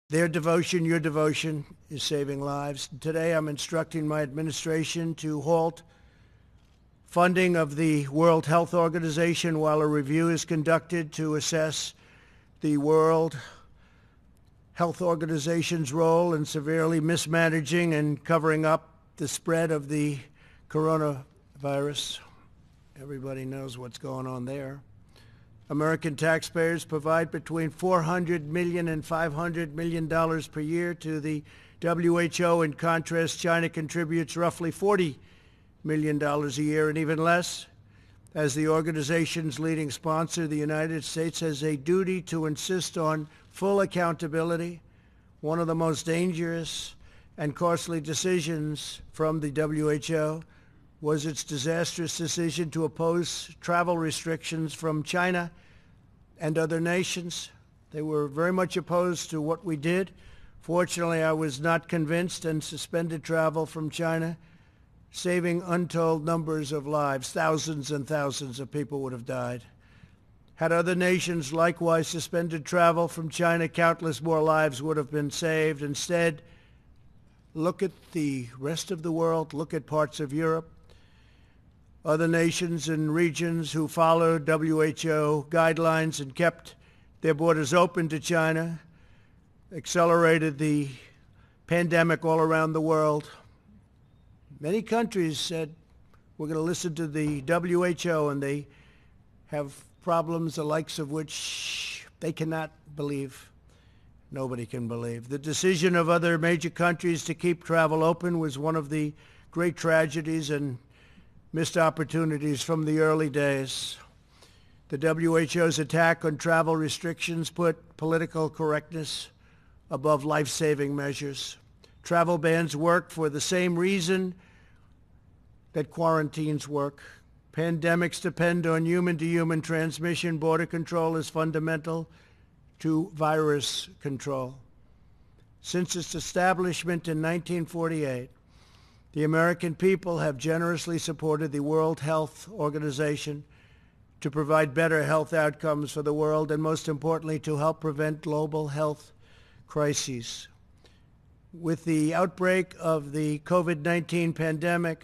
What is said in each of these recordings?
Their devotion, your devotion, is saving lives. Today I'm instructing my administration to halt funding of the World Health Organization while a review is conducted to assess the World Health Organization's role in severely mismanaging and covering up the spread of the coronavirus. Everybody knows what's going on there. American taxpayers provide between $400 million and $500 million per year to the WHO. In contrast, China contributes roughly $40 million a year, and even less. As the organization's leading sponsor, the United States has a duty to insist on full accountability. One of the most dangerous and costly decisions from the WHO was its disastrous decision to oppose travel restrictions from China and other nations. They were very much opposed to what we did. Fortunately, I was not convinced and suspended travel from China, saving untold numbers of lives. Thousands and thousands of people would have died. Had other nations likewise suspended travel from China, countless more lives would have been saved. Instead, look at the rest of the world. Look at parts of Europe. Other nations and regions who followed WHO guidelines and kept their borders open to China accelerated the pandemic all around the world. Many countries said, we're going to listen to the WHO, and they have problems the likes of which they cannot believe. Nobody can believe. The decision of other major countries to keep travel open was one of the great tragedies and missed opportunities from the early days. The WHO's attack on travel restrictions put political correctness above life-saving measures. Travel bans work for the same reason that quarantines work. Pandemics depend on human-to-human transmission. Border control is fundamental to virus control. Since its establishment in 1948, the American people have generously supported the World Health Organization to provide better health outcomes for the world and, most importantly, to help prevent global health crises. With the outbreak of the COVID-19 pandemic,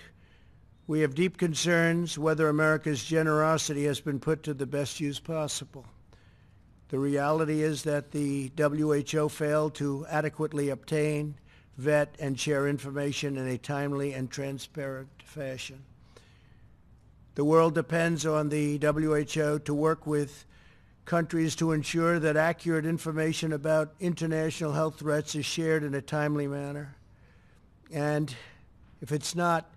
we have deep concerns whether America's generosity has been put to the best use possible. The reality is that the WHO failed to adequately obtain, vet, and share information in a timely and transparent fashion. The world depends on the WHO to work with countries to ensure that accurate information about international health threats is shared in a timely manner. And if it's not,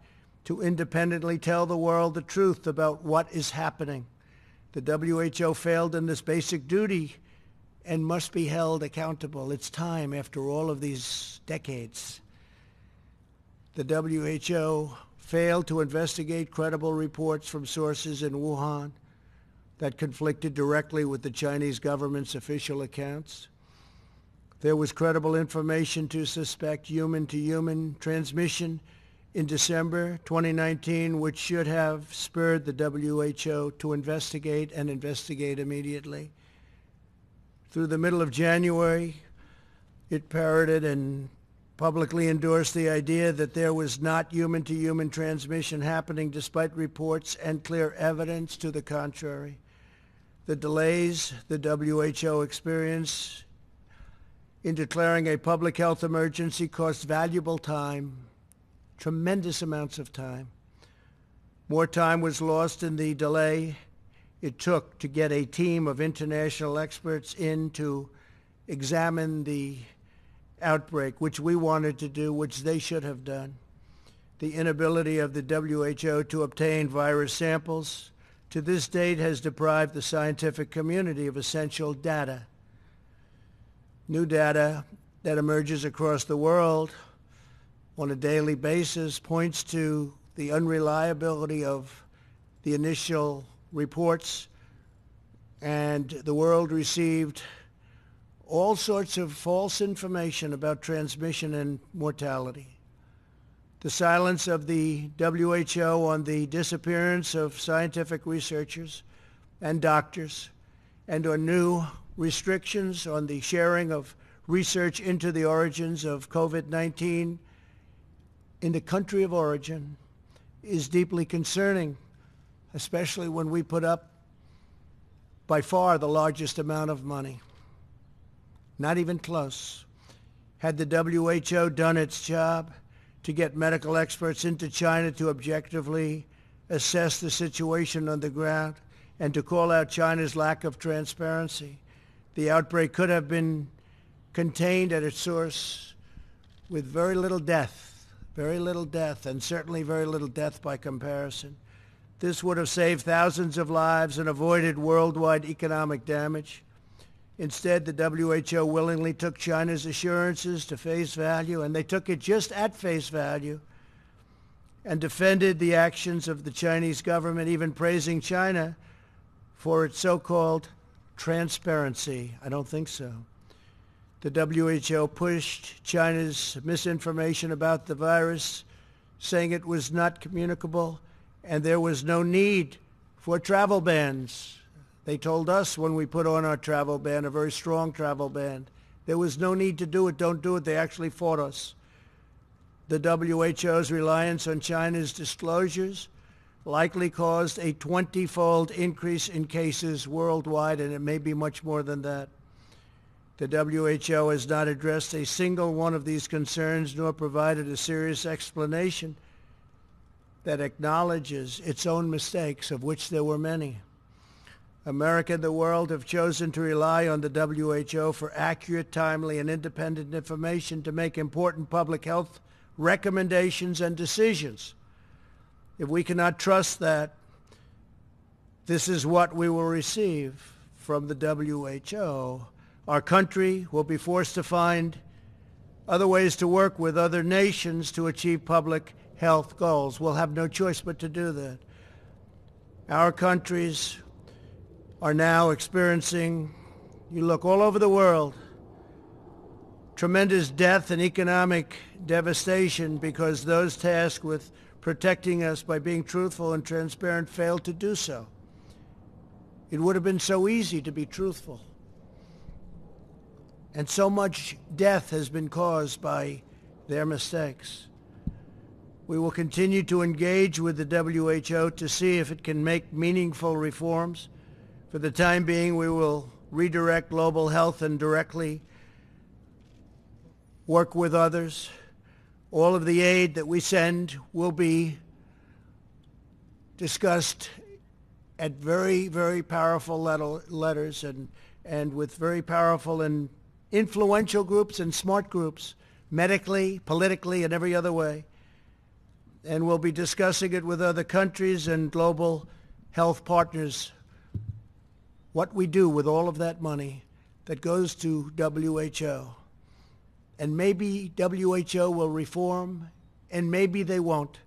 to independently tell the world the truth about what is happening. The WHO failed in this basic duty and must be held accountable. It's time, after all of these decades. The WHO failed to investigate credible reports from sources in Wuhan that conflicted directly with the Chinese government's official accounts. There was credible information to suspect human-to-human transmission in December 2019, which should have spurred the WHO to investigate and investigate immediately. Through the middle of January, it parroted and publicly endorsed the idea that there was not human-to-human transmission happening, despite reports and clear evidence to the contrary. The delays the WHO experienced in declaring a public health emergency cost valuable time, tremendous amounts of time. More time was lost in the delay it took to get a team of international experts in to examine the outbreak, which we wanted to do, which they should have done. The inability of the WHO to obtain virus samples to this date has deprived the scientific community of essential data. New data that emerges across the world on a daily basis points to the unreliability of the initial reports, and the world received all sorts of false information about transmission and mortality. The silence of the WHO on the disappearance of scientific researchers and doctors, and on new restrictions on the sharing of research into the origins of COVID-19 in the country of origin is deeply concerning, especially when we put up by far the largest amount of money. Not even close. Had the WHO done its job to get medical experts into China to objectively assess the situation on the ground and to call out China's lack of transparency, the outbreak could have been contained at its source with very little death, and certainly very little death by comparison. This would have saved thousands of lives and avoided worldwide economic damage. Instead, the WHO willingly took China's assurances to face value, and they took it just at face value, and defended the actions of the Chinese government, even praising China for its so-called transparency. I don't think so. The WHO pushed China's misinformation about the virus, saying it was not communicable, and there was no need for travel bans. They told us when we put on our travel ban, a very strong travel ban, there was no need to do it, don't do it. They actually fought us. The WHO's reliance on China's disclosures likely caused a 20-fold increase in cases worldwide, and it may be much more than that. The WHO has not addressed a single one of these concerns, nor provided a serious explanation that acknowledges its own mistakes, of which there were many. America and the world have chosen to rely on the WHO for accurate, timely, and independent information to make important public health recommendations and decisions. If we cannot trust that, this is what we will receive from the WHO. Our country will be forced to find other ways to work with other nations to achieve public health goals. We'll have no choice but to do that. Our countries are now experiencing, you look all over the world, tremendous death and economic devastation because those tasked with protecting us by being truthful and transparent failed to do so. It would have been so easy to be truthful. And so much death has been caused by their mistakes. We will continue to engage with the WHO to see if it can make meaningful reforms. For the time being, we will redirect global health and directly work with others. All of the aid that we send will be discussed at very, very powerful letters and with very powerful and influential groups and smart groups, medically, politically, and every other way. And we'll be discussing it with other countries and global health partners, what we do with all of that money that goes to WHO. And maybe WHO will reform, and maybe they won't.